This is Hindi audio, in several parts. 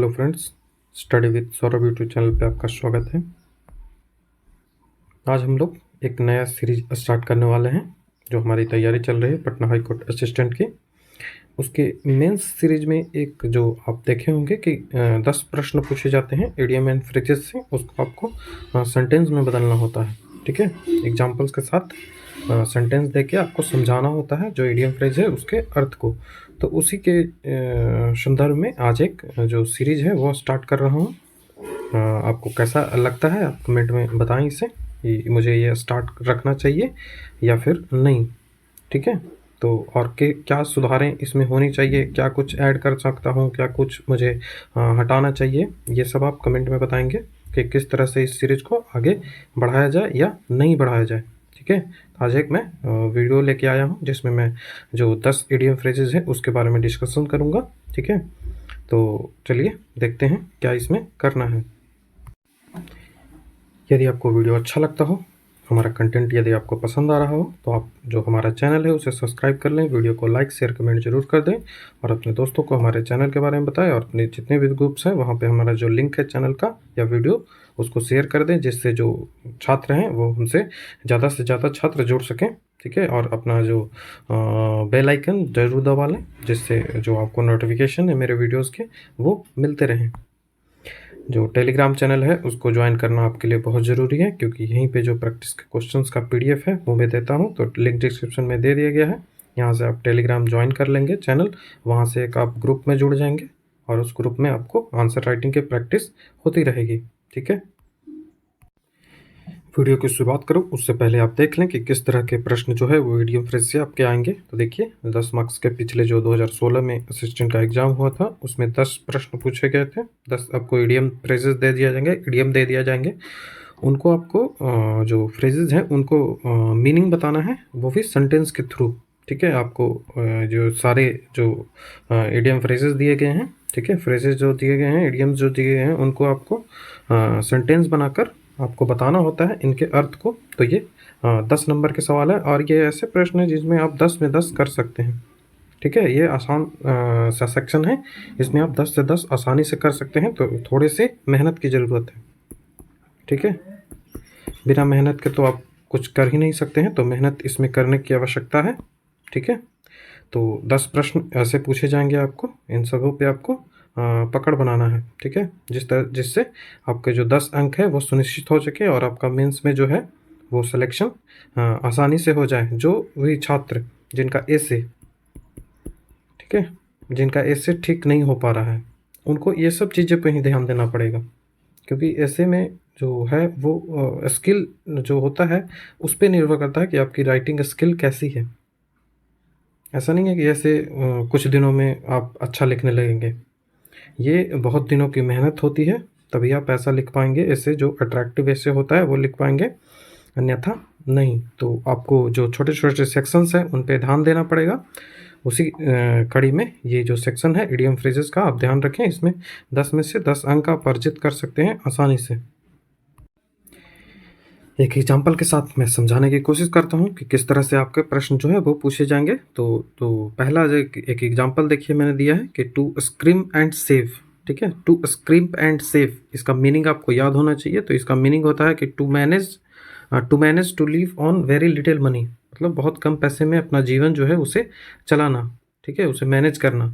Hello friends, study with Saurabh YouTube channel पे आपका स्वागत है। आज हम लोग एक नया सीरीज स्टार्ट करने वाले हैं जो हमारी तैयारी चल रही है पटना हाई कोर्ट असिस्टेंट की। उसके मेंस सीरीज में एक जो आप देखे होंगे कि 10 प्रश्न पूछे जाते हैं इडियम एंड फ्रेजेस से, उसको आपको सेंटेंस में बदलना होता है। ठीक है, एग्जाम्पल्स के साथ सेंटेंस देके आपको समझाना होता है जो इडियम फ्रेज है उसके अर्थ को। तो उसी के संदर्भ में आज एक जो सीरीज है वो स्टार्ट कर रहा हूँ। आपको कैसा लगता है आप कमेंट में बताएं इसे कि मुझे ये स्टार्ट रखना चाहिए या फिर नहीं। ठीक है, तो और के क्या सुधारें इसमें होनी चाहिए, क्या कुछ ऐड कर सकता हूँ, क्या कुछ मुझे हटाना चाहिए, ये सब आप कमेंट में बताएंगे कि किस तरह से इस सीरीज को आगे बढ़ाया जाए या नहीं बढ़ाया जाए। ठीक है, आज एक मैं वीडियो लेके आया हूँ जिसमें मैं जो 10 इडियम फ्रेजेस है उसके बारे में डिस्कशन करूँगा। ठीक है, तो चलिए देखते हैं क्या इसमें करना है। यदि आपको वीडियो अच्छा लगता हो, हमारा कंटेंट यदि आपको पसंद आ रहा हो, तो आप जो हमारा चैनल है उसे सब्सक्राइब कर लें, वीडियो को लाइक शेयर कमेंट जरूर कर दें और अपने दोस्तों को हमारे चैनल के बारे में बताएं और अपने जितने भी ग्रुप्स हैं वहाँ पे हमारा जो लिंक है चैनल का या वीडियो उसको शेयर कर दें, जिससे जो छात्र हैं वो हमसे ज़्यादा से ज़्यादा छात्र जुड़ सकें। ठीक है, और अपना जो बेल आइकन ज़रूर दबा लें जिससे जो आपको नोटिफिकेशन है मेरे वीडियोज़ के वो मिलते रहें। जो टेलीग्राम चैनल है उसको ज्वाइन करना आपके लिए बहुत ज़रूरी है, क्योंकि यहीं पे जो प्रैक्टिस के क्वेश्चंस का पीडीएफ है वो मैं देता हूँ, तो लिंक डिस्क्रिप्शन में दे दिया गया है। यहाँ से आप टेलीग्राम ज्वाइन कर लेंगे चैनल, वहाँ से एक आप ग्रुप में जुड़ जाएंगे और उस ग्रुप में आपको आंसर राइटिंग की प्रैक्टिस होती रहेगी। ठीक है, वीडियो की शुरुआत करो उससे पहले आप देख लें कि किस तरह के प्रश्न जो है वो इडियम फ्रेज से आपके आएंगे। तो देखिए 10 मार्क्स के पिछले जो 2016 में असिस्टेंट का एग्जाम हुआ था उसमें 10 प्रश्न पूछे गए थे। 10 आपको इडियम फ्रेजेस दे दिया जाएंगे, इडियम दे दिया जाएंगे। उनको आपको जो फ्रेजेस हैं उनको मीनिंग बताना है, वो भी सेंटेंस के थ्रू। ठीक है, आपको जो सारे जो इडियम फ्रेजेस दिए गए हैं, ठीक है, फ्रेजेस जो दिए गए हैं, इडियम्स जो दिए गए हैं, उनको आपको सेंटेंस बनाकर आपको बताना होता है इनके अर्थ को। तो ये 10 नंबर के सवाल है और ये ऐसे प्रश्न है जिसमें आप 10 में 10 कर सकते हैं। ठीक है, ये आसान सा सेक्शन है, इसमें आप 10 से 10 आसानी से कर सकते हैं, तो थोड़े से मेहनत की ज़रूरत है। ठीक है, बिना मेहनत के तो आप कुछ कर ही नहीं सकते हैं, तो मेहनत इसमें करने की आवश्यकता है। ठीक है, तो 10 प्रश्न ऐसे पूछे जाएंगे आपको, इन सबों पे आपको पकड़ बनाना है। ठीक है, जिससे आपके जो 10 अंक है वो सुनिश्चित हो सके और आपका मेंस में जो है वो सिलेक्शन आसानी से हो जाए। जो भी छात्र जिनका ऐसे, ठीक है, जिनका ऐसे ठीक नहीं हो पा रहा है उनको ये सब चीज़ें पे ही ध्यान देना पड़ेगा, क्योंकि ऐसे में जो है वो स्किल जो होता है उस पर निर्भर करता है कि आपकी राइटिंग स्किल कैसी है। ऐसा नहीं है कि ऐसे कुछ दिनों में आप अच्छा लिखने लगेंगे, ये बहुत दिनों की मेहनत होती है, तभी आप ऐसा लिख पाएंगे। ऐसे जो अट्रैक्टिव ऐसे होता है वो लिख पाएंगे, अन्यथा नहीं। तो आपको जो छोटे छोटे सेक्शंस हैं उन पे ध्यान देना पड़ेगा। उसी कड़ी में ये जो सेक्शन है इडियम फ्रेजेस का, आप ध्यान रखें, इसमें 10 में से 10 अंक आप अर्जित कर सकते हैं आसानी से। एक एग्जाम्पल के साथ मैं समझाने की कोशिश करता हूँ कि किस तरह से आपके प्रश्न जो है वो पूछे जाएंगे। तो पहला जो एक एग्जाम्पल देखिए मैंने दिया है कि टू स्क्रीम एंड सेव। ठीक है, टू स्क्रीम एंड सेव, इसका मीनिंग आपको याद होना चाहिए। तो इसका मीनिंग होता है कि to manage to live on very little money, मतलब बहुत कम पैसे में अपना जीवन जो है उसे चलाना। ठीक है, उसे मैनेज करना।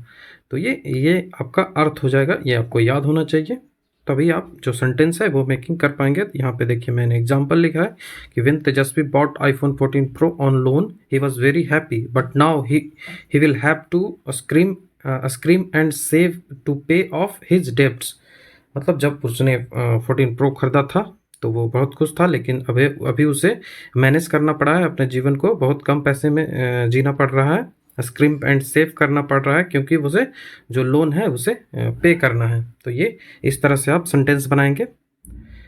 तो ये आपका अर्थ हो जाएगा, ये आपको याद होना चाहिए, तभी आप जो सेंटेंस है वो मेकिंग कर पाएंगे। यहाँ पे देखिए मैंने एग्जांपल लिखा है कि when Tejasvi bought iPhone 14 Pro on loan he was very happy, but now he will have to scream and save to pay off his debts. मतलब जब उसने 14 Pro खरीदा था तो वो बहुत खुश था, लेकिन अभी उसे मैनेज करना पड़ा है, अपने जीवन को बहुत कम पैसे में जीना पड़ रहा है, स्क्रीम एंड सेव करना पड़ रहा है, क्योंकि उसे जो लोन है उसे पे करना है। तो ये इस तरह से आप सेंटेंस बनाएंगे।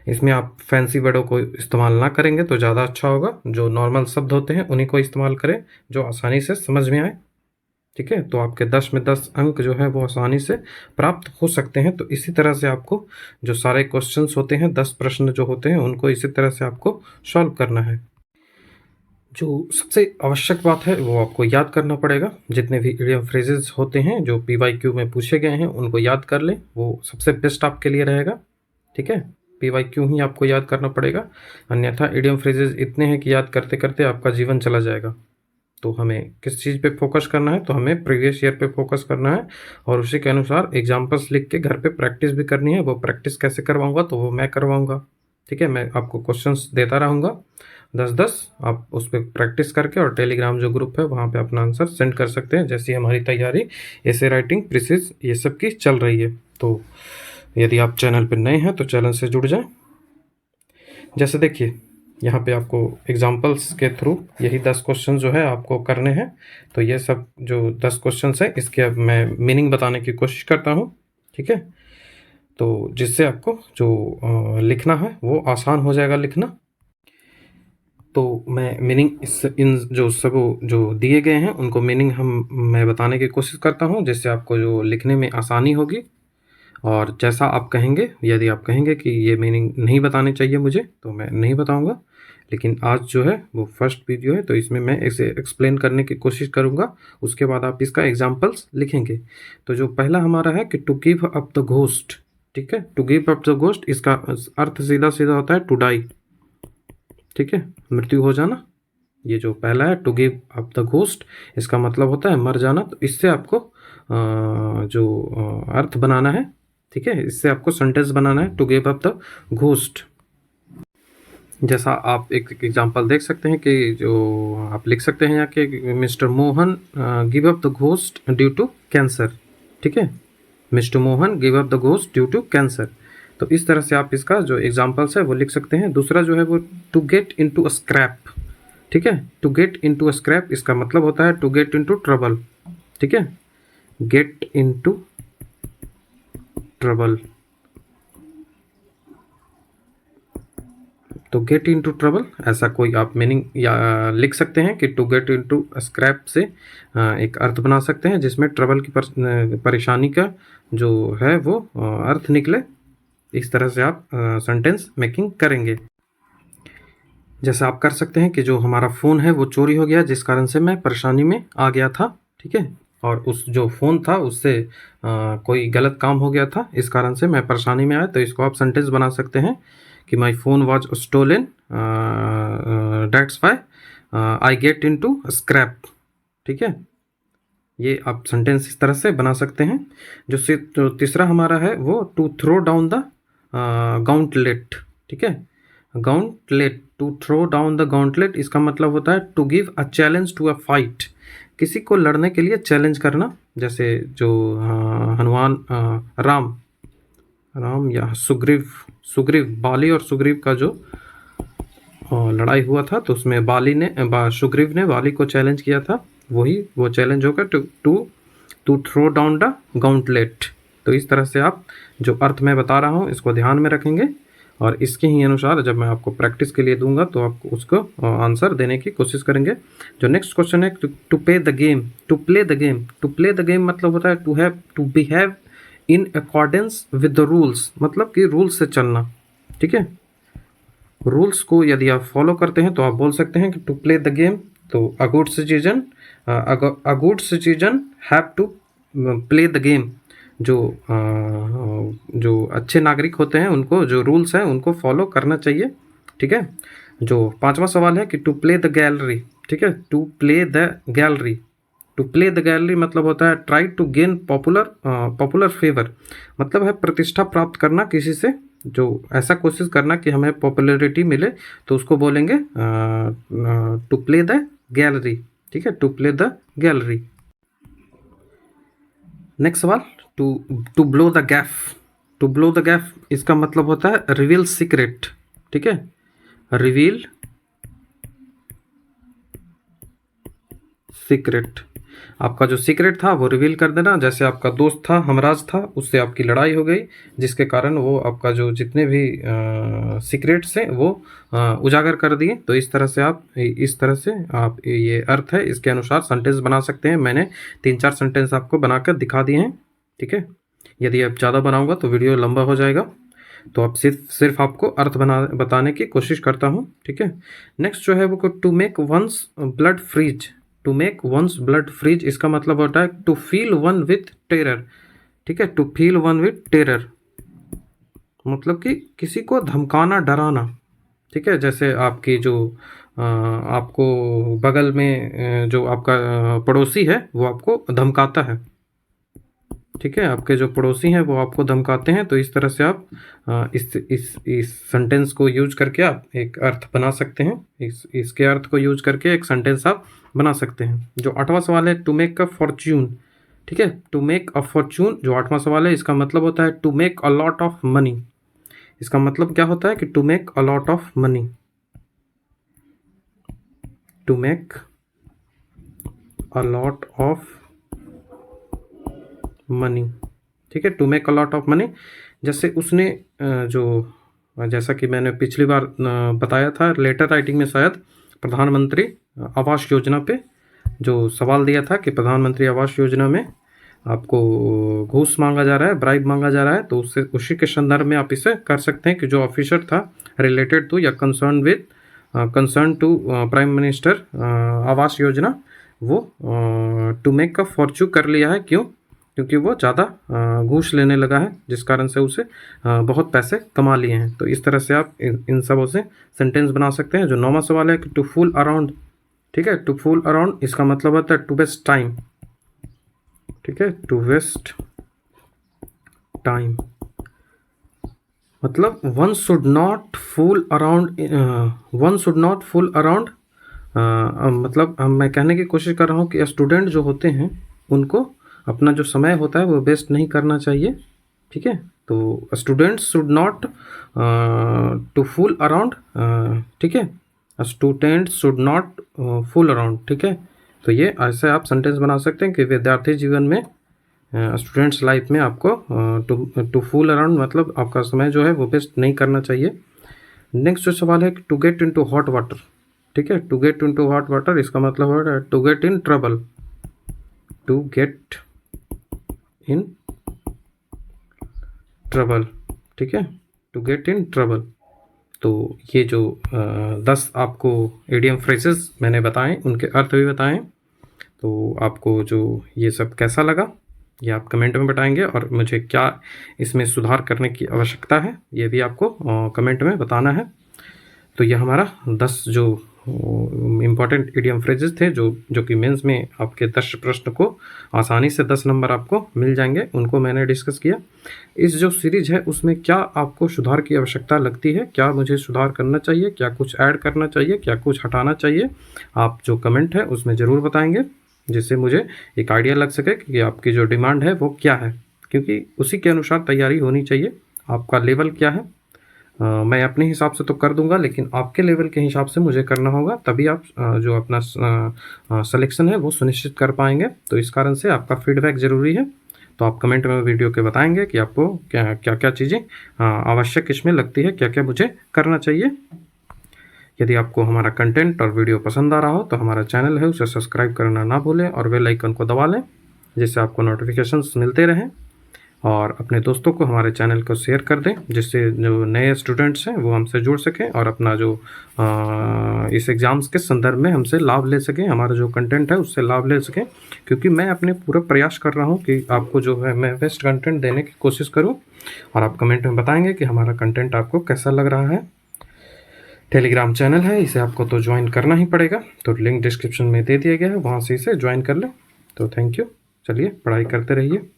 इसमें आप फैंसी वर्डों को इस्तेमाल ना करेंगे तो ज़्यादा अच्छा होगा, जो नॉर्मल शब्द होते हैं उन्हीं को इस्तेमाल करें जो आसानी से समझ में आए। ठीक है, तो आपके 10 में 10 अंक जो है वो आसानी से प्राप्त हो सकते हैं। तो इसी तरह से आपको जो सारे क्वेश्चंस होते हैं, 10 प्रश्न जो होते हैं, उनको इसी तरह से आपको सॉल्व करना है। जो सबसे आवश्यक बात है वो आपको याद करना पड़ेगा। जितने भी इडियम फ्रेजेस होते हैं जो पीवाईक्यू में पूछे गए हैं उनको याद कर लें, वो सबसे बेस्ट आपके लिए रहेगा। ठीक है, पीवाईक्यू ही आपको याद करना पड़ेगा, अन्यथा इडियम फ्रेजेस इतने हैं कि याद करते करते आपका जीवन चला जाएगा। तो हमें किस चीज़ पे फोकस करना है, तो हमें प्रीवियस ईयर पे फोकस करना है और उसी के अनुसार एग्जाम्पल्स लिख के घर पे प्रैक्टिस भी करनी है। वो प्रैक्टिस कैसे करवाऊंगा, तो वो मैं करवाऊंगा। ठीक है, मैं आपको क्वेश्चंस देता रहूँगा 10-10, आप उस पर प्रैक्टिस करके और टेलीग्राम जो ग्रुप है वहाँ पे अपना आंसर सेंड कर सकते हैं। जैसी हमारी तैयारी ऐसे राइटिंग प्रीसेस ये सब की चल रही है। तो यदि आप चैनल पर नए हैं तो चैनल से जुड़ जाएं। जैसे देखिए यहाँ पे आपको एग्जाम्पल्स के थ्रू यही 10 क्वेश्चन जो है आपको करने हैं। तो ये सब जो 10 क्वेश्चन है इसके अब मैं मीनिंग बताने की कोशिश करता हूँ। ठीक है, तो जिससे आपको जो लिखना है वो आसान हो जाएगा लिखना। तो मैं मीनिंग इन जो सब जो दिए गए हैं उनको मीनिंग मैं बताने की कोशिश करता हूँ, जिससे आपको जो लिखने में आसानी होगी। और जैसा आप कहेंगे, यदि आप कहेंगे कि ये मीनिंग नहीं बतानी चाहिए मुझे, तो मैं नहीं बताऊंगा। लेकिन आज जो है वो फर्स्ट वीडियो है, तो इसमें मैं इसे एक्सप्लेन करने की कोशिश करूंगा। उसके बाद आप इसका एग्जाम्पल्स लिखेंगे। तो जो पहला हमारा है कि to give up the ghost. ठीक है, to give up the ghost इसका अर्थ सीधा सीधा होता है टू डाई। ठीक है, मृत्यु हो जाना। ये जो पहला है to give up the ghost, इसका मतलब होता है मर जाना। तो इससे आपको जो अर्थ बनाना है, ठीक है, इससे आपको सेंटेंस बनाना है to give up the ghost. जैसा आप एक एग्जांपल देख सकते हैं कि जो आप लिख सकते हैं यहाँ के mister Mohan give up the ghost due to cancer. ठीक है, mister Mohan give up the ghost due to cancer. तो इस तरह से आप इसका जो एग्जांपल्स है वो लिख सकते हैं। दूसरा जो है वो to get into a scrap. ठीक है, to get into a scrap इसका मतलब होता है टू गेट इनटू ट्रबल। ठीक है, गेट इनटू ट्रबल। तो गेट इनटू ट्रबल ऐसा कोई आप मीनिंग या लिख सकते हैं कि टू गेट इनटू स्क्रैप से एक अर्थ बना सकते हैं जिसमें ट्रबल की परेशानी का जो है वो अर्थ निकले। इस तरह से आप सेंटेंस मेकिंग करेंगे। जैसे आप कर सकते हैं कि जो हमारा फ़ोन है वो चोरी हो गया, जिस कारण से मैं परेशानी में आ गया था। ठीक है, और उस जो फ़ोन था उससे कोई गलत काम हो गया था, इस कारण से मैं परेशानी में आया। तो इसको आप सेंटेंस बना सकते हैं कि my phone was stolen, that's why I get into scrap. ठीक है, ये आप सेंटेंस इस तरह से बना सकते हैं। जो तीसरा हमारा है वो to throw down the gauntlet. ठीक है, gauntlet, to throw down the gauntlet इसका मतलब होता है to give a challenge to a fight. किसी को लड़ने के लिए चैलेंज करना। जैसे जो हनुमान राम या सुग्रीव बाली और सुग्रीव का जो लड़ाई हुआ था, तो उसमें सुग्रीव ने बाली को चैलेंज किया था। वो चैलेंज होगा to throw down the gauntlet. तो इस तरह से आप जो अर्थ मैं बता रहा हूँ इसको ध्यान में रखेंगे और इसके ही अनुसार जब मैं आपको प्रैक्टिस के लिए दूंगा तो आप उसको आंसर देने की कोशिश करेंगे। जो नेक्स्ट क्वेश्चन है to play the game. To play the game, to play the game मतलब होता है to behave in accordance with the rules, मतलब कि रूल्स से चलना। ठीक है, रूल्स को यदि आप फॉलो करते हैं तो आप बोल सकते हैं कि टू प्ले द गेम। तो a good citizen have to play the game. जो अच्छे नागरिक होते हैं उनको जो रूल्स हैं उनको फॉलो करना चाहिए। ठीक है, जो पांचवा सवाल है कि टू प्ले द गैलरी। ठीक है, to play the gallery, to play the gallery मतलब होता है try to gain popular favour, मतलब है प्रतिष्ठा प्राप्त करना किसी से, जो ऐसा कोशिश करना कि हमें पॉपुलैरिटी मिले, तो उसको बोलेंगे टू प्ले द गैलरी। ठीक है, to play the gallery. Next सवाल to blow the gaff. To blow the gaff इसका मतलब होता है रिवील सीक्रेट। ठीक है, रिवील सीक्रेट, आपका जो सीक्रेट था वो रिवील कर देना। जैसे आपका दोस्त था हमराज था, उससे आपकी लड़ाई हो गई जिसके कारण वो आपका जो जितने भी सीक्रेट्स हैं वो उजागर कर दिए। तो इस तरह से आप ये अर्थ है इसके अनुसार सेंटेंस बना सकते हैं। मैंने 3-4 सेंटेंस आपको बनाकर दिखा दिए हैं। ठीक है, यदि आप ज़्यादा बनाऊंगा तो वीडियो लंबा हो जाएगा। तो अब सिर्फ आपको अर्थ बताने की कोशिश करता हूँ, ठीक है। नेक्स्ट जो है वो to make one's blood freeze. To make one's blood freeze इसका मतलब होता है to feel one with terror, ठीक है। To feel one with terror मतलब कि किसी को धमकाना, डराना, ठीक है। जैसे आपकी जो आपको बगल में जो आपका पड़ोसी है वो आपको धमकाता है, ठीक है। आपके जो पड़ोसी हैं वो आपको धमकाते हैं, तो इस तरह से आप इस सेंटेंस को यूज करके आप एक अर्थ बना सकते हैं। इसके अर्थ को यूज करके एक सेंटेंस आप बना सकते हैं। जो 8वां सवाल है टू मेक अ फॉर्च्यून, ठीक है। टू मेक अ फॉर्च्यून जो 8वां सवाल है, इसका मतलब होता है to make a lot of money. इसका मतलब क्या होता है कि to make a lot of money, to make a lot of money, ठीक है। To make a lot of money, जैसे उसने जैसा कि मैंने पिछली बार बताया था लेटर राइटिंग में, शायद प्रधानमंत्री आवास योजना पे जो सवाल दिया था कि प्रधानमंत्री आवास योजना में आपको घूस मांगा जा रहा है, ब्राइब मांगा जा रहा है, तो उससे उसी के संदर्भ में आप इसे कर सकते हैं कि जो ऑफिसर था रिलेटेड टू या concern to prime minister Awas Yojana, वो टू मेक अ फॉर्च्यून कर लिया है। क्यों? क्योंकि वो ज़्यादा घूस लेने लगा है, जिस कारण से उसे बहुत पैसे कमा लिए हैं। तो इस तरह से आप इन सबों से सेंटेंस बना सकते हैं। जो 9वां सवाल है कि टू फूल अराउंड, ठीक है। टू फूल अराउंड इसका मतलब होता है टू वेस्ट टाइम, ठीक है। टू वेस्ट टाइम मतलब one should not fool around, one should not fool around. मतलब मैं कहने की कोशिश कर रहा हूँ कि स्टूडेंट जो होते हैं उनको अपना जो समय होता है वो वेस्ट नहीं करना चाहिए, ठीक है। तो students should not to fool around, ठीक है। Students should not fool around, ठीक है। तो ये ऐसे आप सेंटेंस बना सकते हैं कि विद्यार्थी जीवन में, स्टूडेंट्स लाइफ में आपको टू फूल अराउंड मतलब आपका समय जो है वो वेस्ट नहीं करना चाहिए। नेक्स्ट जो सवाल है to get into hot water, ठीक है। To get into hot water इसका मतलब है to get in trouble, to get in trouble, ठीक है। To get in trouble. तो ये जो 10 आपको इडियम फ्रेजेस मैंने बताए, उनके अर्थ भी बताएं। तो आपको जो ये सब कैसा लगा ये आप कमेंट में बताएंगे, और मुझे क्या इसमें सुधार करने की आवश्यकता है ये भी आपको कमेंट में बताना है। तो ये हमारा 10 जो इम्पॉर्टेंट इडियम फ्रेजेस थे जो कि मेंस में आपके 10 प्रश्न को आसानी से 10 नंबर आपको मिल जाएंगे, उनको मैंने डिस्कस किया। इस जो सीरीज है उसमें क्या आपको सुधार की आवश्यकता लगती है, क्या मुझे सुधार करना चाहिए, क्या कुछ ऐड करना चाहिए, क्या कुछ हटाना चाहिए, आप जो कमेंट है उसमें ज़रूर बताएंगे, जिससे मुझे एक आइडिया लग सके कि आपकी जो डिमांड है वो क्या है, क्योंकि उसी के अनुसार तैयारी होनी चाहिए। आपका लेवल क्या है, मैं अपने हिसाब से तो कर दूंगा, लेकिन आपके लेवल के हिसाब से मुझे करना होगा, तभी आप जो अपना सिलेक्शन है वो सुनिश्चित कर पाएंगे। तो इस कारण से आपका फीडबैक ज़रूरी है। तो आप कमेंट में वीडियो के बताएंगे कि आपको क्या क्या चीज़ें आवश्यक इसमें लगती है, क्या क्या मुझे करना चाहिए। यदि आपको हमारा कंटेंट और वीडियो पसंद आ रहा हो तो हमारा चैनल है उसे सब्सक्राइब करना ना भूलें और बेल आइकन को दबा लें, जिससे आपको नोटिफिकेशंस मिलते रहें। और अपने दोस्तों को हमारे चैनल को शेयर कर दें, जिससे जो नए स्टूडेंट्स हैं वो हमसे जुड़ सकें और अपना जो इस एग्ज़ाम्स के संदर्भ में हमसे लाभ ले सकें, हमारा जो कंटेंट है उससे लाभ ले सकें। क्योंकि मैं अपने पूरा प्रयास कर रहा हूं कि आपको जो है मैं बेस्ट कंटेंट देने की कोशिश करूं, और आप कमेंट में बताएंगे कि हमारा कंटेंट आपको कैसा लग रहा है। टेलीग्राम चैनल है, इसे आपको तो ज्वाइन करना ही पड़ेगा, तो लिंक डिस्क्रिप्शन में दे दिया गया है, वहाँ से इसे ज्वाइन कर लें। तो थैंक यू, चलिए पढ़ाई करते रहिए।